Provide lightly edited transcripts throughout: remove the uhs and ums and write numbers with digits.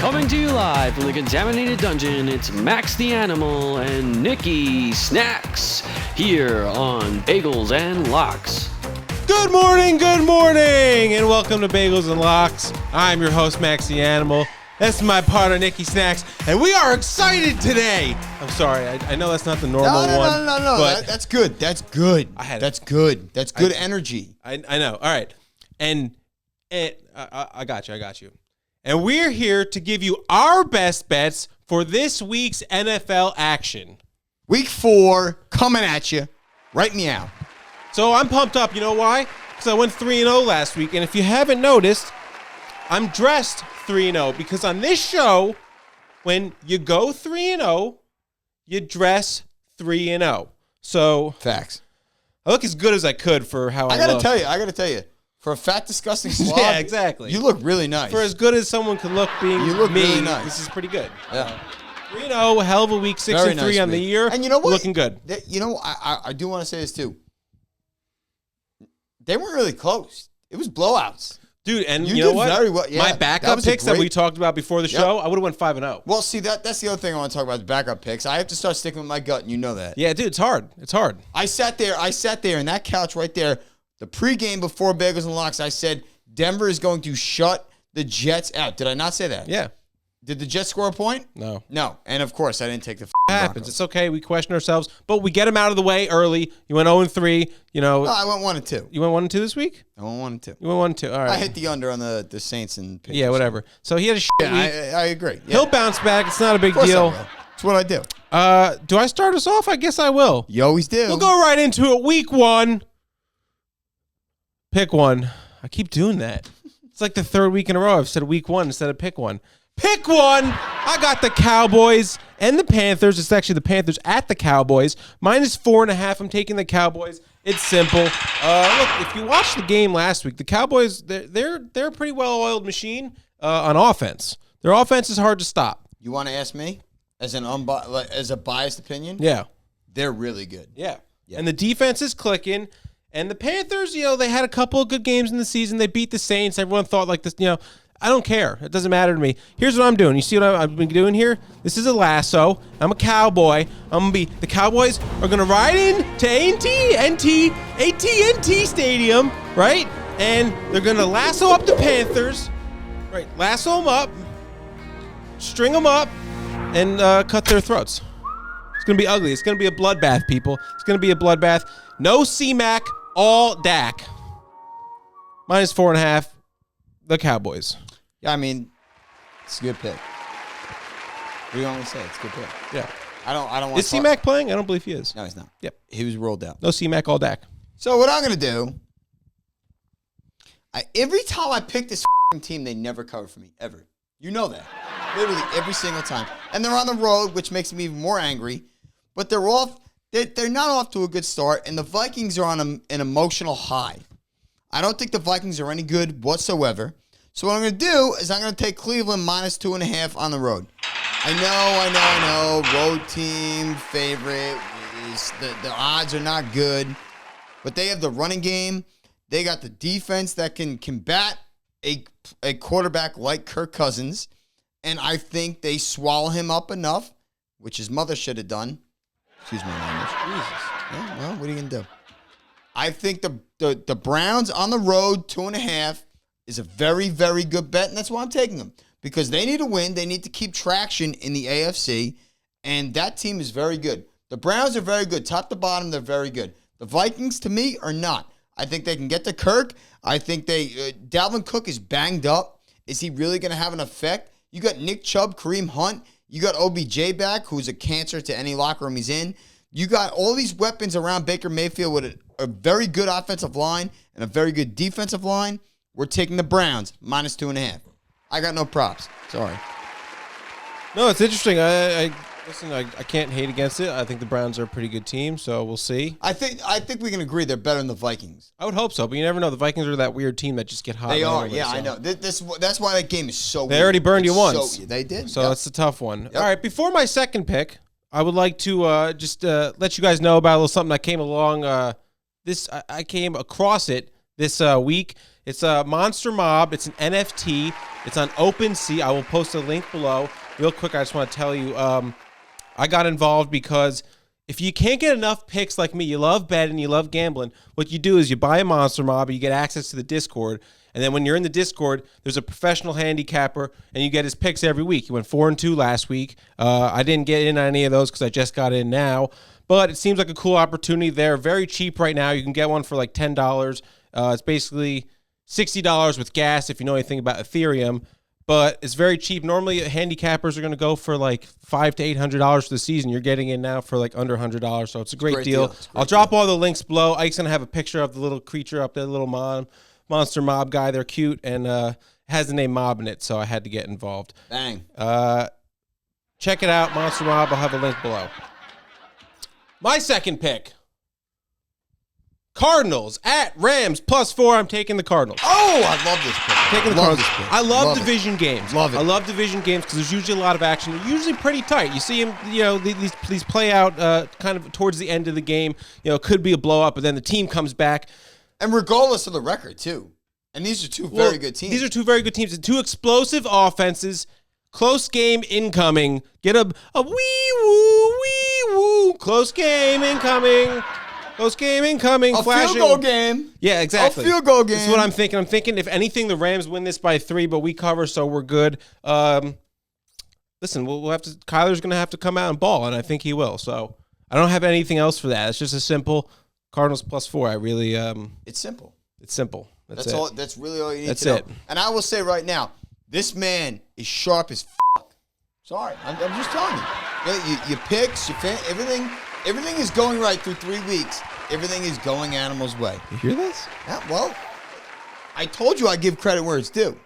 Coming to you live from the contaminated dungeon, it's Max the Animal and Nikki Snacks here on Bagels and Locks. Good morning, and welcome to Bagels and Locks. I'm your host, Max the Animal. That's my partner, Nikki Snacks, and we are excited today. I'm sorry, I know that's not the normal one. No. But That's good. That's good. That's good. That's good energy. I know. All right, and I got you. And we're here to give you our best bets for this week's NFL action. Week 4 coming at you. Right meow. So I'm pumped up. You know why? Because I went 3-0 last week. And if you haven't noticed, I'm dressed 3-0. Because on this show, when you go 3-0, you dress 3-0. So Facts. I look as good as I could for how I I gotta look. tell you. For a fat, disgusting slob, Yeah, exactly. You look really nice. For as good as someone could look being You look me, really nice. this is pretty good. Yeah. 3-0, hell of a week, 6-3 nice on the week. year. And you know what? Looking good. I do want to say this too. They weren't really close. It was blowouts. Dude, and You you know did what? very well. Yeah, My that backup was a picks that great- we talked about before the show, I would have went 5-0. Well, see, that's the other thing I want to talk about, the backup picks. I have to start sticking with my gut, and you know that. Yeah, dude, it's hard. It's hard. I sat there in that couch right there, the pregame before Bagels and Locks, I said, Denver is going to shut the Jets out. Did I not say that? Yeah. Did the Jets score a point? No. No. And of course, I didn't take the It happens. Broncos. It's okay. We question ourselves, but we get them out of the way early. You went 0-3. You know, No, I went 1-2. you went 1-2 this week? I went 1-2. You went 1-2. All right. I hit the under on the Saints and Patriots. Yeah, whatever. So he had a shit Yeah, week. I agree. Yeah. He'll bounce back. It's not a big Of course I deal. will. It's what I do. Do I start us off? I guess I will. You always do. We'll go right into it. Week 1. Pick one. I keep doing that. It's like the third week in a row I've said week 1 instead of pick one. Pick one. I got the Cowboys and the Panthers. It's actually the Panthers at the Cowboys. -4.5. I'm taking the Cowboys. It's simple. Look, if you watched the game last week, the Cowboys, they're a pretty well-oiled machine on offense. Their offense is hard to stop. You want to ask me as a biased opinion? Yeah. They're really good. Yeah. And the defense is clicking. And the Panthers, they had a couple of good games in the season. They beat the Saints. Everyone thought like this, I don't care. It doesn't matter to me. Here's what I'm doing. You see what I've been doing here? This is a lasso. I'm a cowboy. The Cowboys are going to ride in to AT&T Stadium, right? And they're going to lasso up the Panthers, right? Lasso them up, string them up, and cut their throats. It's going to be ugly. It's going to be a bloodbath, people. It's going to be a bloodbath. No C-Mac, all Dak. -4.5, the Cowboys. Yeah, I mean, it's a good pick. What do you want me to say? It's a good pick. Yeah. I don't want Is C-Mac playing? I don't believe he is. No, he's not. Yep. He was rolled out. No C-Mac, all Dak. So what I'm going to do, every time I pick this team, they never cover for me, ever. You know that. Literally every single time. And they're on the road, which makes me even more angry. But they're not off to a good start, and the Vikings are on an emotional high. I don't think the Vikings are any good whatsoever. So what I'm going to do is I'm going to take Cleveland -2.5 on the road. I know. Road team favorite. The odds are not good. But they have the running game. They got the defense that can combat a quarterback like Kirk Cousins. And I think they swallow him up enough, which his mother should have done. Excuse my language. Jesus. Yeah, well, what are you going to do? I think the Browns on the road, 2.5, is a very, very good bet, and that's why I'm taking them. Because they need to win. They need to keep traction in the AFC, and that team is very good. The Browns are very good. Top to bottom, they're very good. The Vikings, to me, are not. I think they can get to Kirk. I think Dalvin Cook is banged up. Is he really going to have an effect? You got Nick Chubb, Kareem Hunt. You got OBJ back, who's a cancer to any locker room he's in. You got all these weapons around Baker Mayfield with a very good offensive line and a very good defensive line. We're taking the Browns, -2.5. I got no props. Sorry. No, it's interesting. Listen, I can't hate against it. I think the Browns are a pretty good team, so we'll see. I think we can agree they're better than the Vikings. I would hope so, but you never know. The Vikings are that weird team that just get hot. They are, randomly, yeah, so. I know. That's why that game is so They weird. already burned you It's once. they did. So Yep. that's a tough one. Yep. All right, before my second pick, I would like to just let you guys know about a little something that came along. I came across it this week. It's a Monster Mob. It's an NFT. It's on OpenSea. I will post a link below. Real quick, I just want to tell you, I got involved because if you can't get enough picks like me, you love betting, you love gambling, what you do is you buy a Monster Mob, you get access to the Discord, and then when you're in the Discord, there's a professional handicapper, and you get his picks every week. He went 4-2 last week. I didn't get in on any of those because I just got in now, but it seems like a cool opportunity. They're very cheap right now. You can get one for like $10. It's basically $60 with gas if you know anything about Ethereum, but it's very cheap. Normally, handicappers are going to go for like $500 to $800 for the season. You're getting in now for like under $100, so it's a great deal. I'll drop all the links below. Ike's going to have a picture of the little creature up there, the little Monster Mob guy. They're cute, and has the name Mob in it, so I had to get involved. Bang. Check it out, Monster Mob. I'll have a link below. My second pick. Cardinals at Rams +4. I'm taking the Cardinals. Oh, I love this pick. Taking the Cardinals. I love division games. Love it. I love division games because there's usually a lot of action. They're usually pretty tight. You see them, these play out kind of towards the end of the game. It could be a blow up, but then the team comes back. And regardless of the record, too. And these are two very good teams. These are two very good teams. Two explosive offenses. Close game incoming. Get a wee-woo. Close game incoming. Close game incoming. A flashing. field goal game. Yeah, exactly. A field goal game. This is what I'm thinking. I'm thinking if anything, the Rams win this by 3, but we cover, so we're good. Listen, we'll have to. Kyler's going to have to come out and ball, and I think he will. So I don't have anything else for that. It's just a simple Cardinals +4. I really. It's simple. It's simple. That's it. all. That's really all you need That's to know. it. And I will say right now, this man is sharp as fuck. Sorry, I'm just telling you. Your picks, everything is going right through 3 weeks. Everything is going Animal's way. You hear this? Yeah, well, I told you I give credit where it's due.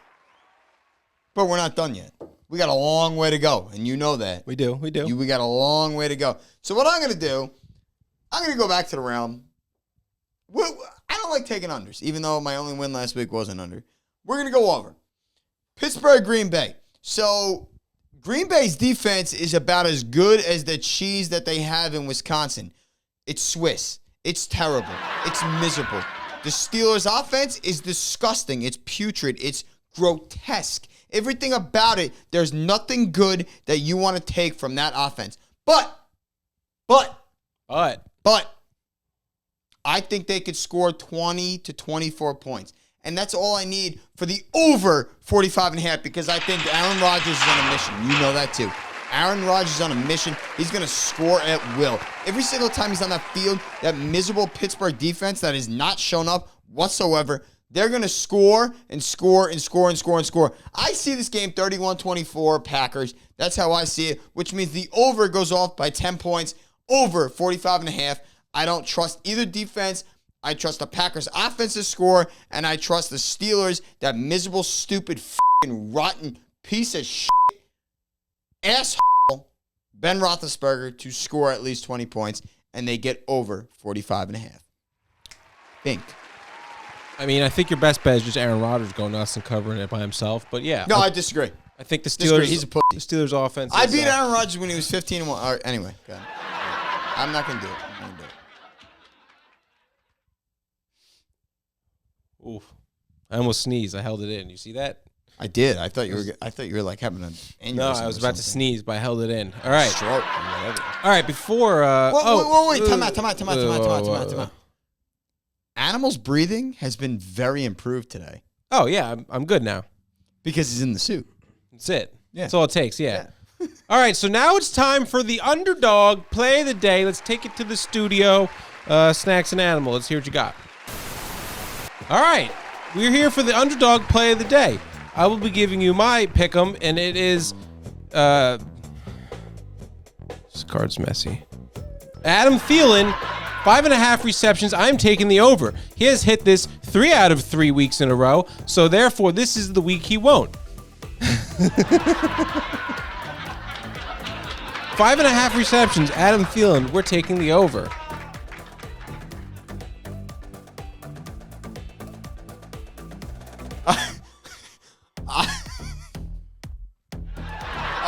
But we're not done yet. We got a long way to go, and you know that. We do. We got a long way to go. So what I'm going to do, I'm going to go back to the realm. I don't like taking unders, even though my only win last week was an under. We're going to go over. Pittsburgh, Green Bay. So Green Bay's defense is about as good as the cheese that they have in Wisconsin. It's Swiss. It's terrible. It's miserable. The Steelers' offense is disgusting. It's putrid. It's grotesque. Everything about it, there's nothing good that you want to take from that offense. But, I think they could score 20 to 24 points. And that's all I need for the over 45.5 because I think Aaron Rodgers is on a mission. You know that too. Aaron Rodgers is on a mission. He's going to score at will. Every single time he's on that field, that miserable Pittsburgh defense that has not shown up whatsoever, they're going to score and score and score and score and score. I see this game 31-24 Packers. That's how I see it, which means the over goes off by 10 points, over 45.5. I don't trust either defense. I trust the Packers offense to score, and I trust the Steelers, that miserable, stupid, f***ing rotten piece of shit asshole Ben Roethlisberger to score at least 20 points, and they get over 45.5. Think. I mean, I think your best bet is just Aaron Rodgers going nuts and covering it by himself. But yeah, No, I disagree. I think the Steelers. He's a pussy. The Steelers' offense. I beat Aaron Rodgers when he was 15-1. Anyway, go ahead. I'm not going to do it. Oof! I almost sneezed. I held it in. You see that? I did. I thought you were like having an aneurysm. No, I was about to sneeze, but I held it in. All right. Stroke. Whatever. All right. Before. Wait. Time out. Animal's breathing has been very improved today. Oh yeah, I'm good now. Because he's in the suit. That's it. Yeah. That's all it takes. Yeah. All right. So now it's time for the Underdog play of the day. Let's take it to the studio. Snacks and Animal. Let's hear what you got. All right, we're here for the Underdog play of the day. I will be giving you my pick'em, and it is, this card's messy. Adam Thielen, 5.5 receptions. I'm taking the over. He has hit this 3 out of 3 weeks in a row, so therefore this is the week he won't. 5.5 receptions, Adam Thielen. We're taking the over.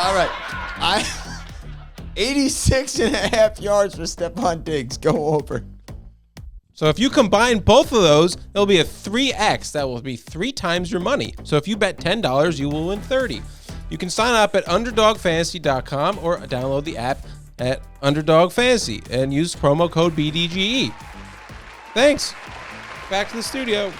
All right. 86.5 yards for Stephon Diggs. Go over. So if you combine both of those, there'll be a 3x. That will be 3 times your money. So if you bet $10, you will win 30. You can sign up at underdogfantasy.com or download the app at Underdog Fantasy and use promo code BDGE. Thanks. Back to the studio.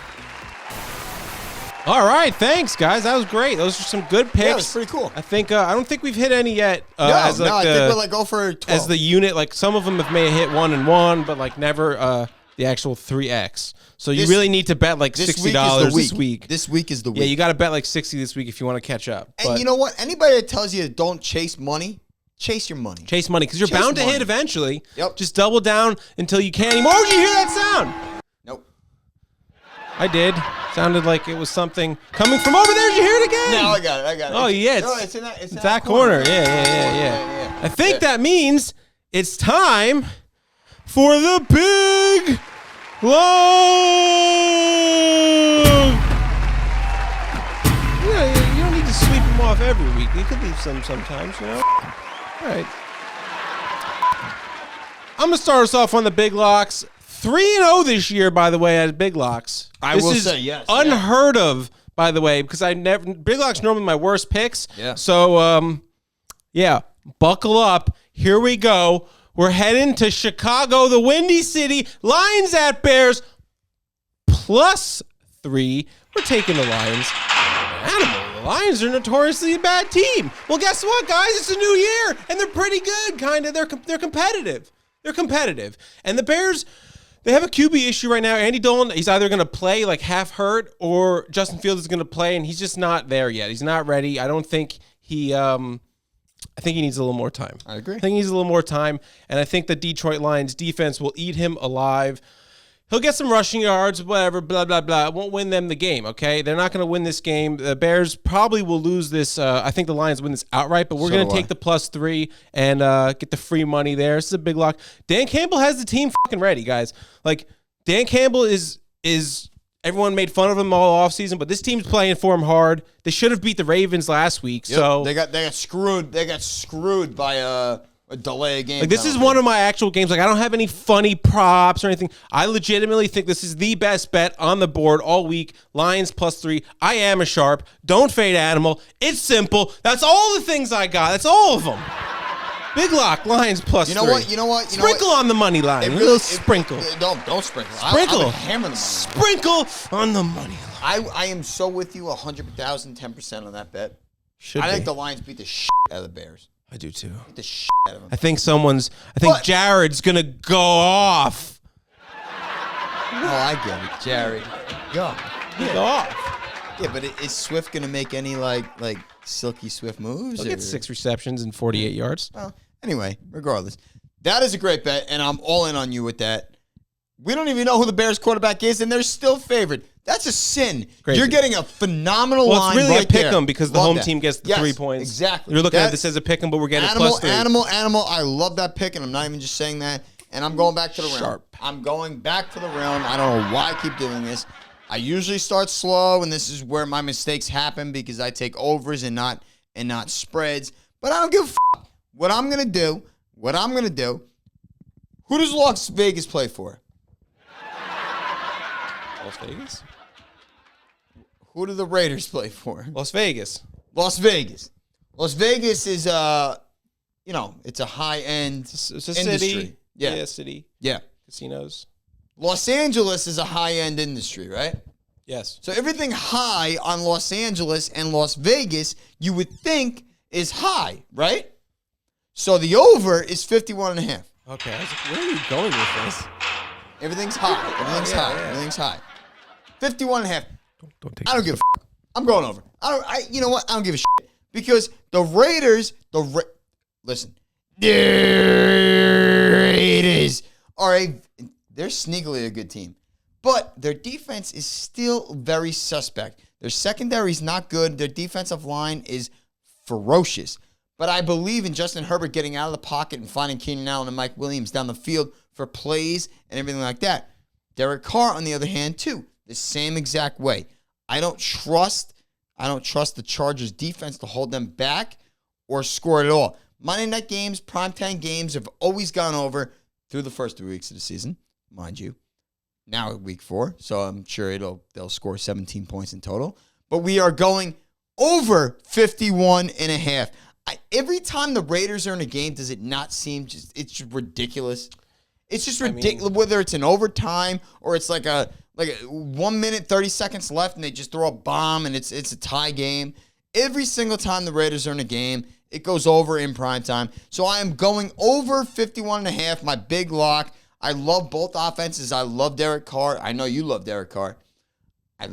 All right, thanks, guys. That was great. Those are some good picks. Yeah, it was pretty cool. I think I don't think we've hit any yet. I think we'll like go for 12. As the unit. Like some of them may have hit 1 and 1, but like never the actual 3x. So you really need to bet like $60 this week. This week is the week. Yeah, you got to bet like 60 this week if you want to catch up. And you know what? Anybody that tells you don't chase money, chase your money. Chase money because you're bound to hit eventually. Yep. Just double down until you can't anymore. Did you hear that sound? Nope. I did. Sounded like it was something coming from over there. Did you hear it again? No, I got it. Oh, yeah. It's in that corner. Yeah. I think that means it's time for the big long. You don't need to sweep them off every week. You could leave some sometimes, you know? All right. I'm going to start us off on the big locks. 3-0 this year, by the way, at Big Locks. This is yes. Unheard of, by the way, because Big Locks normally my worst picks. Yeah. So, buckle up. Here we go. We're heading to Chicago, the Windy City. Lions at Bears +3. We're taking the Lions. Animal. The Lions are notoriously a bad team. Well, guess what, guys? It's a new year, and they're pretty good, kind of. They're competitive. They're competitive. And the Bears, they have a QB issue right now. Andy Dolan, he's either going to play like half hurt or Justin Fields is going to play, and he's just not there yet. He's not ready. I don't think he I think he needs a little more time. I agree. I think he needs a little more time, and I think the Detroit Lions defense will eat him alive. He'll get some rushing yards, whatever, blah, blah, blah. It won't win them the game, okay? They're not going to win this game. The Bears probably will lose this. I think the Lions win this outright, but we're going to take the +3 and get the free money there. This is a big lock. Dan Campbell has the team fucking ready, guys. Like, Dan Campbell is everyone made fun of him all offseason, but this team's playing for him hard. They should have beat the Ravens last week. Yep. So they got screwed. They got screwed by a delay game. Like, this is one of my actual games. Like, I don't have any funny props or anything. I legitimately think this is the best bet on the board all week. Lions +3. I am a sharp. Don't fade animal. It's simple. That's all the things I got. That's all of them. Big lock, Lions +3. You know what? Sprinkle on the money line. A little sprinkle. Don't sprinkle. Sprinkle. I would hammer the money. Sprinkle on the money line. I am so with you 100,000, 10% on that bet. I think the Lions beat the shit out of the Bears. I do too. Beat the shit out of them. I think Jared's going to go off. Oh, I get it. Jared. Go. Go off. Yeah, but is Swift going to make any, like silky Swift moves? He'll get 6 receptions and 48 yards. Well, anyway, regardless. That is a great bet, and I'm all in on you with that. We don't even know who the Bears quarterback is, and they're still favored. That's a sin. Crazy. You're getting a phenomenal line it's really right a pick there. 'em because the home team gets the 3 points. Exactly. You're looking at this as a pick 'em, but we're getting +3. Animal. I love that pick, and I'm not even just saying that. And I'm going back to the realm. Sharp. I'm going back to the realm. I don't know why I keep doing this. I usually start slow, and this is where my mistakes happen because I take overs and not spreads. But I don't give a f***. What I'm gonna do. Who does Las Vegas play for? Las Vegas? Who do the Raiders play for? Las Vegas. Las Vegas. Las Vegas is it's a high-end It's a industry. city. Yeah, city. Yeah. Casinos. Los Angeles is a high-end industry, right? Yes. So everything high on Los Angeles and Las Vegas, you would think is high, right? So the over is 51.5. Okay. Where are you going with this? Everything's high. Everything's high. 51.5. Don't take I don't give a f***. I'm going over. You know what? I don't give a shit. Because the Raiders, listen. The Raiders they're sneakily a good team. But their defense is still very suspect. Their secondary is not good. Their defensive line is ferocious. But I believe in Justin Herbert getting out of the pocket and finding Keenan Allen and Mike Williams down the field for plays and everything like that. Derek Carr, on the other hand, too, the same exact way. I don't trust the Chargers defense to hold them back or score at all. Monday night games, primetime games have always gone over through the first 3 weeks of the season, mind you. now week 4, so I'm sure they'll score 17 points in total. But we are going over 51.5. Every time the Raiders are in a game, does it not seem it's just ridiculous? It's just ridiculous, whether it's in overtime or it's like a 1 minute, 30 seconds left and they just throw a bomb and it's a tie game. Every single time the Raiders are in a game, it goes over in prime time. So I am going over 51.5, my big lock. I love both offenses. I love Derek Carr. I know you love Derek Carr. I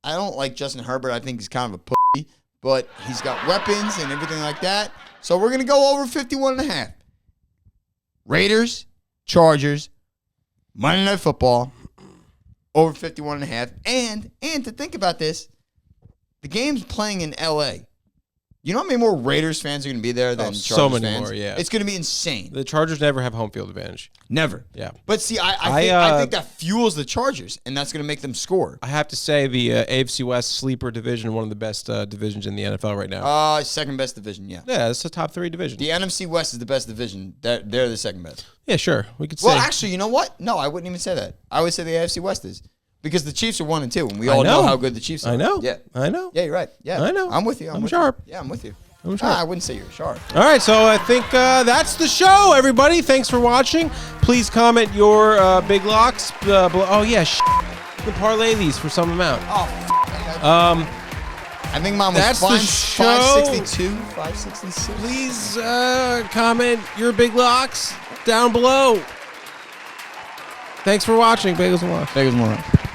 don't like Justin Herbert. I think he's kind of a pussy, but he's got weapons and everything like that. So we're going to go over 51.5. Raiders, Chargers, Monday Night Football, over 51.5. And to think about this, the game's playing in L.A. You know how many more Raiders fans are going to be there than Chargers so many fans? more, yeah. It's going to be insane. The Chargers never have home field advantage. Never. Yeah. But see, I think that fuels the Chargers, and that's going to make them score. I have to say the AFC West sleeper division, one of the best divisions in the NFL right now. Second best division, yeah. Yeah, it's a top 3 division. The NFC West is the best division. They're the second best. Yeah, sure. We could say. Well, actually, you know what? No, I wouldn't even say that. I would say the AFC West is. Because the Chiefs are 1 and 2, and we all know how good the Chiefs are. I know. Yeah. I know. Yeah, you're right. Yeah. I know. I'm with you. I'm sharp. Yeah, I'm with you. I'm sharp. I wouldn't say you're sharp. All right, so I think that's the show, everybody. Thanks for watching. Please comment your big locks. Oh, yeah, you can parlay these for some amount. Oh, I think mine was That's the show. 562, 566. Please comment your big locks down below. Thanks for watching, Bagels and Locks. Bagels and Locks.